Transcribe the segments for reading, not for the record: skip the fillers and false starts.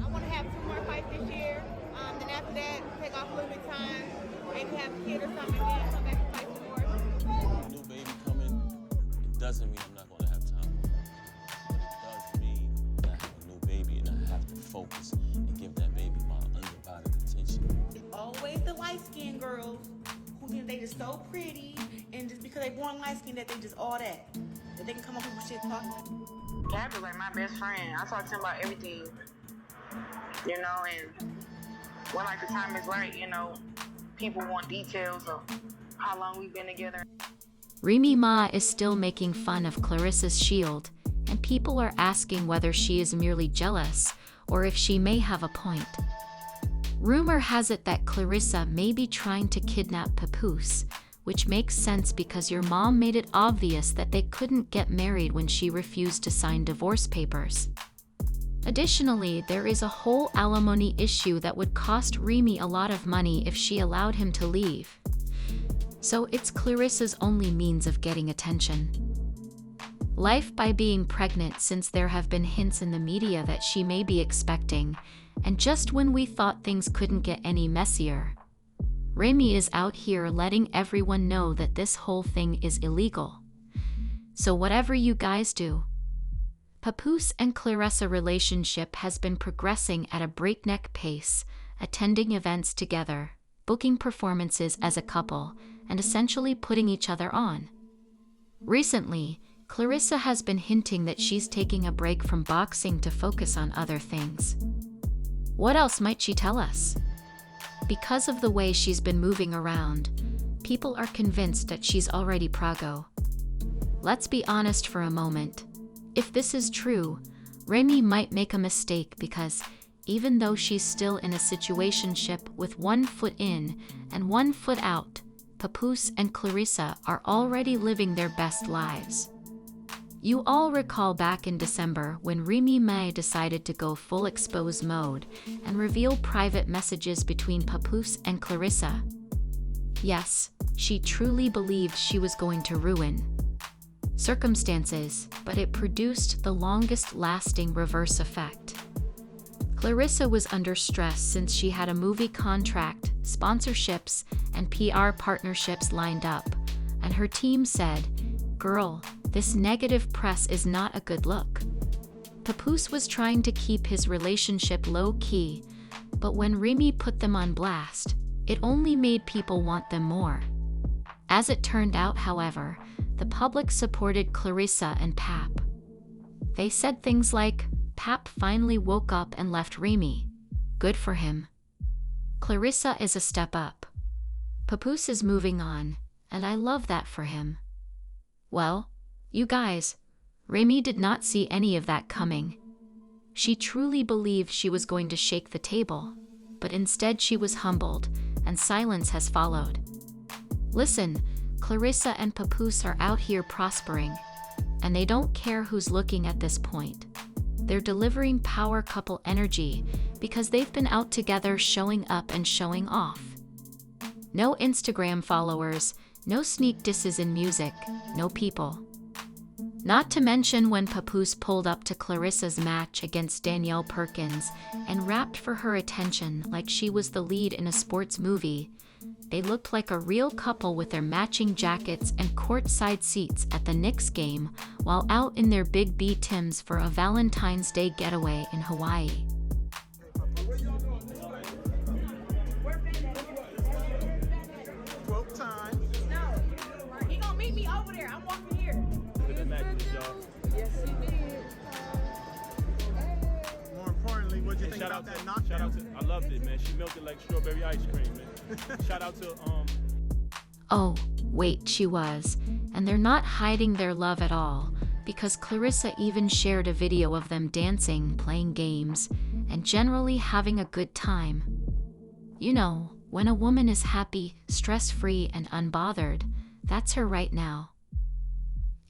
I want to have 2 more fights this year. Then after that, take off a little bit of time, maybe have a kid or something, and then come back and fight some more. New baby coming, it doesn't mean I'm not going to have time. But it does mean that I have a new baby and I have to focus and give that baby my undivided attention. It's always the light-skinned girls who think they just so pretty, and just because they born light-skinned that they just all that they can come up with shit talking. Gab is like my best friend. I talk to him about everything, you know, and when like the time is right, you know, people want details of how long we've been together. Remy Ma is still making fun of Claressa Shields, and people are asking whether she is merely jealous or if she may have a point. Rumor has it that Claressa may be trying to kidnap Papoose, which makes sense because your mom made it obvious that they couldn't get married when she refused to sign divorce papers. Additionally, there is a whole alimony issue that would cost Remy a lot of money if she allowed him to leave. So it's Claressa's only means of getting attention. Life by being pregnant, since there have been hints in the media that she may be expecting, and just when we thought things couldn't get any messier, Remy is out here letting everyone know that this whole thing is illegal. So whatever you guys do, Papoose and Claressa relationship has been progressing at a breakneck pace, attending events together, booking performances as a couple, and essentially putting each other on. Recently, Claressa has been hinting that she's taking a break from boxing to focus on other things. What else might she tell us? Because of the way she's been moving around, people are convinced that she's already preggo. Let's be honest for a moment. If this is true, Remy might make a mistake because, even though she's still in a situationship with 1 foot in and 1 foot out, Papoose and Claressa are already living their best lives. You all recall back in December when Remy Ma decided to go full expose mode and reveal private messages between Papoose and Claressa. Yes, she truly believed she was going to ruin circumstances, but it produced the longest-lasting reverse effect. Claressa was under stress since she had a movie contract, sponsorships, and PR partnerships lined up, and her team said, "Girl, this negative press is not a good look." Papoose was trying to keep his relationship low-key, but when Remy put them on blast, it only made people want them more. As it turned out, however, the public supported Claressa and Pap. They said things like, "Pap finally woke up and left Remy. Good for him. Claressa is a step up. Papoose is moving on, and I love that for him." Well, you guys, Remy did not see any of that coming. She truly believed she was going to shake the table, but instead she was humbled, and silence has followed. Listen, Claressa and Papoose are out here prospering, and they don't care who's looking at this point. They're delivering power couple energy because they've been out together showing up and showing off. No Instagram followers, no sneak disses in music, no people. Not to mention when Papoose pulled up to Claressa's match against Danielle Perkins and rapped for her attention like she was the lead in a sports movie, they looked like a real couple with their matching jackets and courtside seats at the Knicks game while out in their Big B Tims for a Valentine's Day getaway in Hawaii. He gonna meet me over there. I'm walking here. Yes, he did. More importantly, what'd you think Shout about out that to, knockdown? shout out to, I loved it, man. She milked it like strawberry ice cream, man. Shout out to, Oh, wait, she was. And they're not hiding their love at all, because Claressa even shared a video of them dancing, playing games, and generally having a good time. You know, when a woman is happy, stress-free, and unbothered, that's her right now.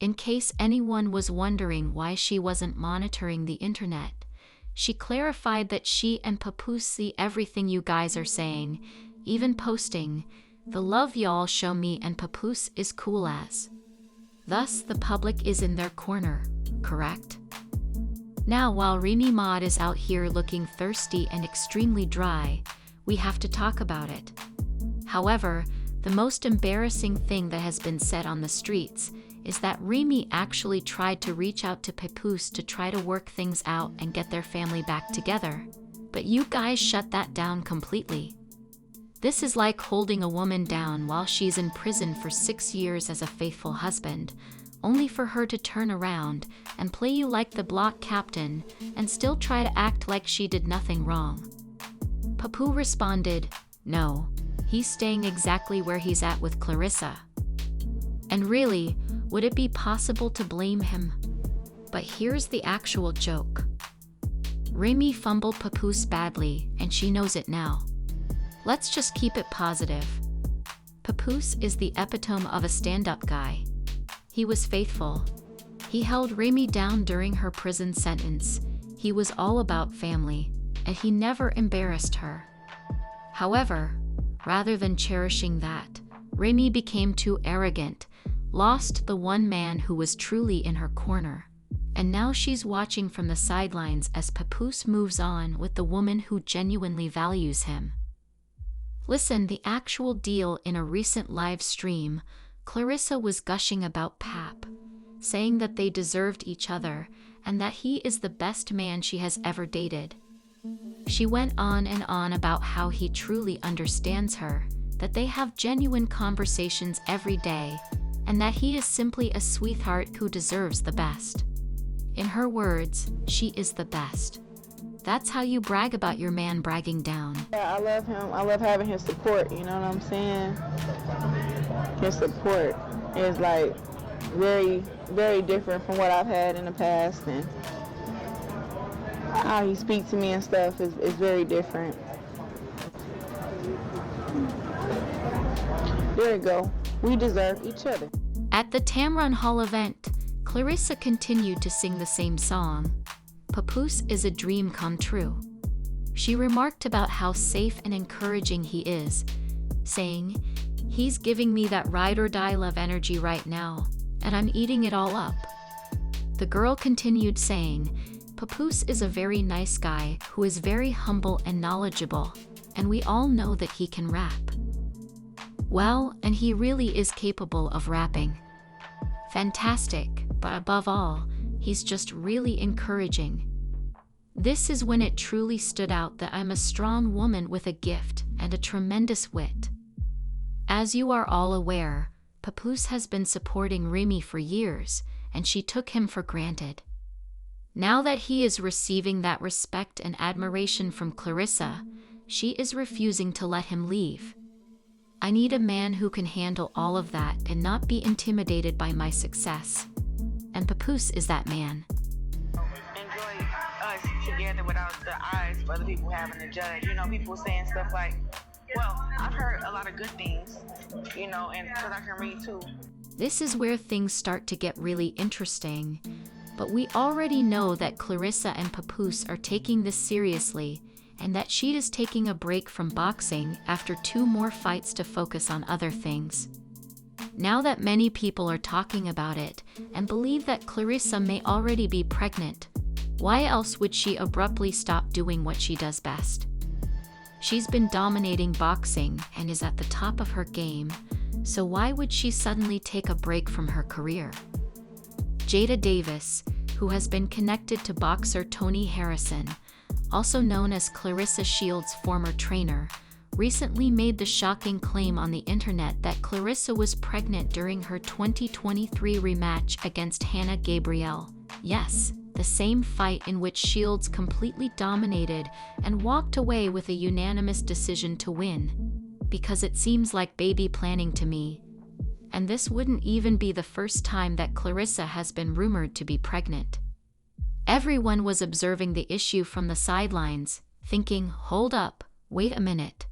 In case anyone was wondering why she wasn't monitoring the internet, she clarified that she and Papoose see everything you guys are saying, even posting, "The love y'all show me and Papoose is cool as." Thus, the public is in their corner, correct? Now, while Remy Ma is out here looking thirsty and extremely dry, we have to talk about it. However, the most embarrassing thing that has been said on the streets is that Remy actually tried to reach out to Papoose to try to work things out and get their family back together. But you guys shut that down completely. This is like holding a woman down while she's in prison for 6 years as a faithful husband, only for her to turn around and play you like the block captain and still try to act like she did nothing wrong. Papoose responded, "No, he's staying exactly where he's at with Claressa." And really, would it be possible to blame him? But here's the actual joke. Remy fumbled Papoose badly, and she knows it now. Let's just keep it positive. Papoose is the epitome of a stand-up guy. He was faithful. He held Remy down during her prison sentence. He was all about family, and he never embarrassed her. However, rather than cherishing that, Remy became too arrogant, lost the one man who was truly in her corner. And now she's watching from the sidelines as Papoose moves on with the woman who genuinely values him. Listen, the actual deal in a recent live stream, Claressa was gushing about Pap, saying that they deserved each other and that he is the best man she has ever dated. She went on and on about how he truly understands her, that they have genuine conversations every day, and that he is simply a sweetheart who deserves the best. In her words, she is the best. That's how you brag about your man bragging down. Yeah, I love him. I love having his support, you know what I'm saying? His support is like very, very different from what I've had in the past, and how he speaks to me and stuff is very different. There you go. We deserve each other. At the Tamron Hall event, Claressa continued to sing the same song. Papoose is a dream come true. She remarked about how safe and encouraging he is, saying, "He's giving me that ride or die love energy right now, and I'm eating it all up." The girl continued saying, "Papoose is a very nice guy who is very humble and knowledgeable, and we all know that he can rap. Well, and he really is capable of rapping. Fantastic, but above all, he's just really encouraging. This is when it truly stood out that I'm a strong woman with a gift and a tremendous wit." As you are all aware, Papoose has been supporting Remy for years, and she took him for granted. Now that he is receiving that respect and admiration from Claressa, she is refusing to let him leave. "I need a man who can handle all of that and not be intimidated by my success." And Papoose is that man. Enjoy us together without the eyes of other people having to judge. You know, people saying stuff like, well, I've heard a lot of good things, you know, and because I can read too. This is where things start to get really interesting. But we already know that Claressa and Papoose are taking this seriously, and that she is taking a break from boxing after 2 more fights to focus on other things. Now that many people are talking about it and believe that Claressa may already be pregnant, why else would she abruptly stop doing what she does best? She's been dominating boxing and is at the top of her game, so why would she suddenly take a break from her career? Jada Davis, who has been connected to boxer Tony Harrison, also known as Claressa Shields' former trainer, recently made the shocking claim on the internet that Claressa was pregnant during her 2023 rematch against Hannah Gabriel. Yes, the same fight in which Shields completely dominated and walked away with a unanimous decision to win. Because it seems like baby planning to me. And this wouldn't even be the first time that Claressa has been rumored to be pregnant. Everyone was observing the issue from the sidelines, thinking, hold up, wait a minute.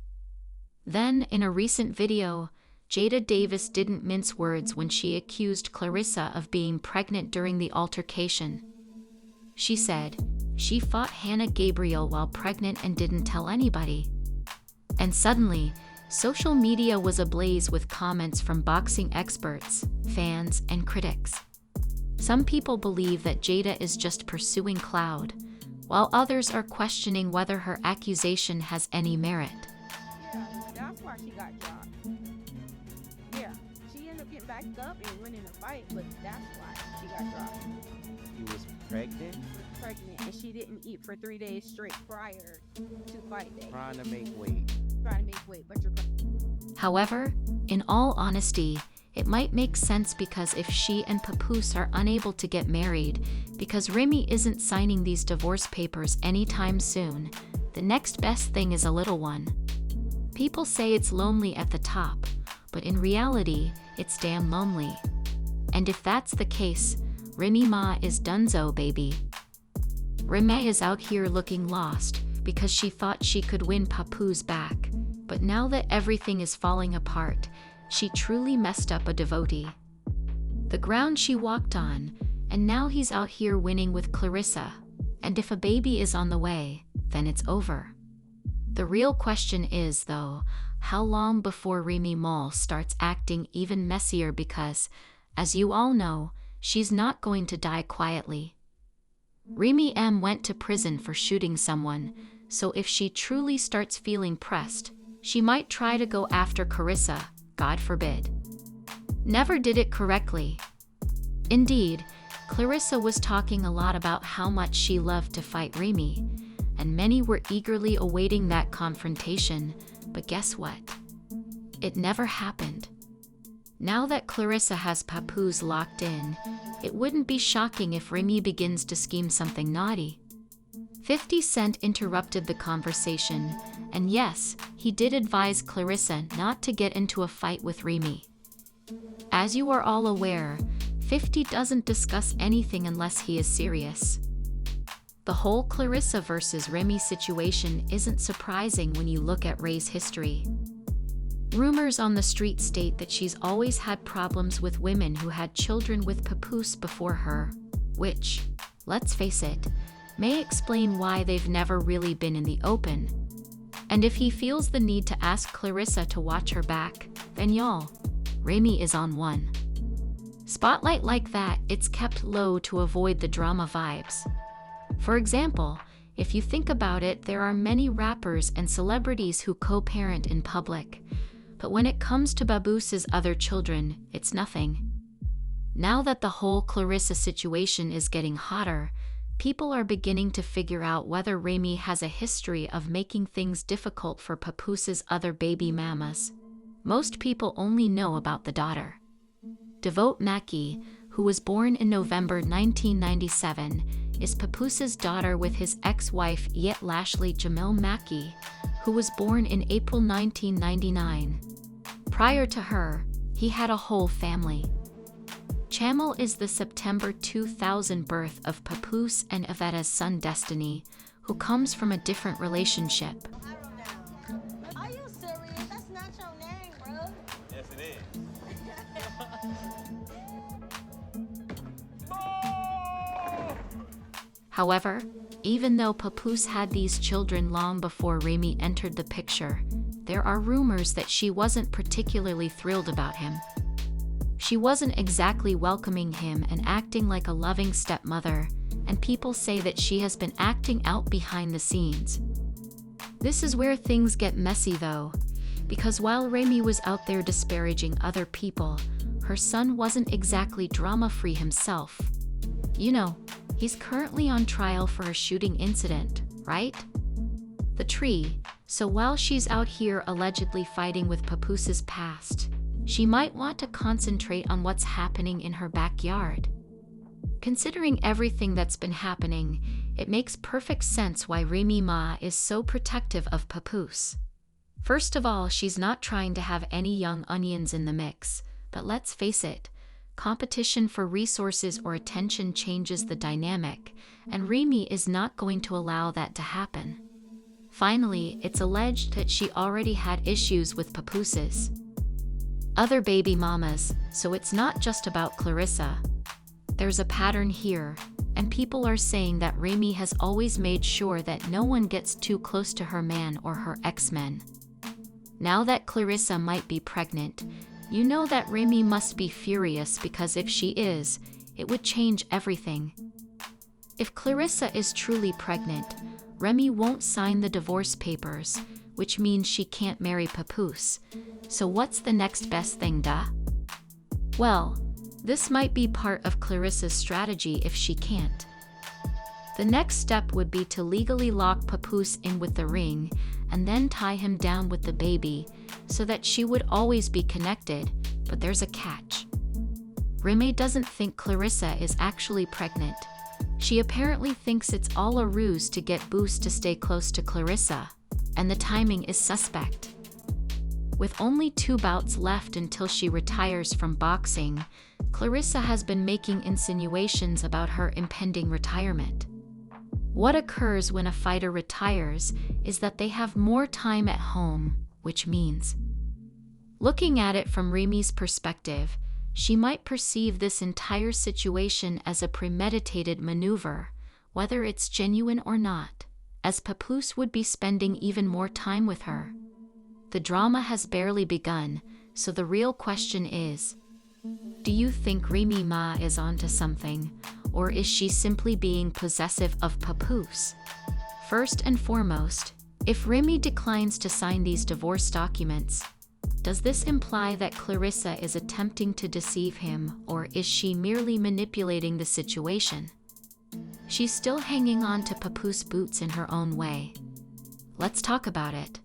Then, in a recent video, Jada Davis didn't mince words when she accused Claressa of being pregnant during the altercation. She said, she fought Hannah Gabriel while pregnant and didn't tell anybody. And suddenly, social media was ablaze with comments from boxing experts, fans, and critics. Some people believe that Jada is just pursuing cloud, while others are questioning whether her accusation has any merit. Yeah, that's why she got dropped. Yeah, she ended up getting back up and winning a fight, but that's why she got dropped. She was pregnant, Pregnant, and she didn't eat for 3 days straight prior to fight day. trying to make weight. Trying to make weight, but you're pregnant. However, in all honesty, it might make sense because if she and Papoose are unable to get married because Remy isn't signing these divorce papers anytime soon, the next best thing is a little one. People say it's lonely at the top, but in reality, it's damn lonely. And if that's the case, Remy Ma is donezo, baby. Remy is out here looking lost because she thought she could win Papoose back, but now that everything is falling apart, she truly messed up a devotee. The ground she walked on, and now he's out here winning with Claressa. And if a baby is on the way, then it's over. The real question is, though, how long before Remy Ma starts acting even messier because, as you all know, she's not going to die quietly. Remy M went to prison for shooting someone, so if she truly starts feeling pressed, she might try to go after Claressa, God forbid. Never did it correctly. Indeed, Claressa was talking a lot about how much she loved to fight Remy, and many were eagerly awaiting that confrontation, but guess what? It never happened. Now that Claressa has Papoose locked in, it wouldn't be shocking if Remy begins to scheme something naughty. 50 Cent interrupted the conversation, and yes, he did advise Claressa not to get into a fight with Remy. As you are all aware, 50 doesn't discuss anything unless he is serious. The whole Claressa versus Remy situation isn't surprising when you look at Ray's history. Rumors on the street state that she's always had problems with women who had children with Papoose before her, which, let's face it, may explain why they've never really been in the open. And if he feels the need to ask Claressa to watch her back, then y'all, Remy is on one. Spotlight like that, it's kept low to avoid the drama vibes. For example, if you think about it, there are many rappers and celebrities who co-parent in public. But when it comes to Papoose's other children, it's nothing. Now that the whole Claressa situation is getting hotter, people are beginning to figure out whether Remy has a history of making things difficult for Papoose's other baby mamas. Most people only know about the daughter. Devote Mackey, who was born in November 1997, is Papoose's daughter with his ex-wife Yet Lashley Jamil Mackey, who was born in April 1999. Prior to her, he had a whole family. Chamel is the September 2000 birth of Papoose and Yvette's son Destiny, who comes from a different relationship. Are you serious? That's not your name, bro. Yes, it is. However, even though Papoose had these children long before Remy entered the picture, there are rumors that she wasn't particularly thrilled about him. She wasn't exactly welcoming him and acting like a loving stepmother, and people say that she has been acting out behind the scenes. This is where things get messy though, because while Remy was out there disparaging other people, her son wasn't exactly drama-free himself. You know, he's currently on trial for a shooting incident, right? The tree. So while she's out here allegedly fighting with Papoose's past, she might want to concentrate on what's happening in her backyard. Considering everything that's been happening, it makes perfect sense why Remy Ma is so protective of Papoose. First of all, she's not trying to have any young onions in the mix, but let's face it, competition for resources or attention changes the dynamic, and Remy is not going to allow that to happen. Finally, it's alleged that she already had issues with Papoose's other baby mamas, so it's not just about Claressa. There's a pattern here, and people are saying that Remy has always made sure that no one gets too close to her man or her ex-men. Now that Claressa might be pregnant, you know that Remy must be furious because if she is, it would change everything. If Claressa is truly pregnant, Remy won't sign the divorce papers, which means she can't marry Papoose. So what's the next best thing, duh? Well, this might be part of Claressa's strategy if she can't. The next step would be to legally lock Papoose in with the ring and then tie him down with the baby so that she would always be connected, but there's a catch. Remy doesn't think Claressa is actually pregnant. She apparently thinks it's all a ruse to get Boost to stay close to Claressa, and the timing is suspect. With only 2 bouts left until she retires from boxing, Claressa has been making insinuations about her impending retirement. What occurs when a fighter retires is that they have more time at home, which means, looking at it from Remy's perspective, she might perceive this entire situation as a premeditated maneuver, whether it's genuine or not, as Papoose would be spending even more time with her. The drama has barely begun, so the real question is, do you think Remy Ma is onto something, or is she simply being possessive of Papoose? First and foremost, if Remy declines to sign these divorce documents, does this imply that Claressa is attempting to deceive him, or is she merely manipulating the situation? She's still hanging on to Papoose boots in her own way. Let's talk about it.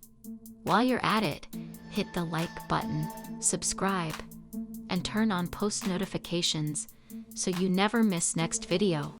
While you're at it, hit the like button, subscribe, and turn on post notifications so you never miss next video.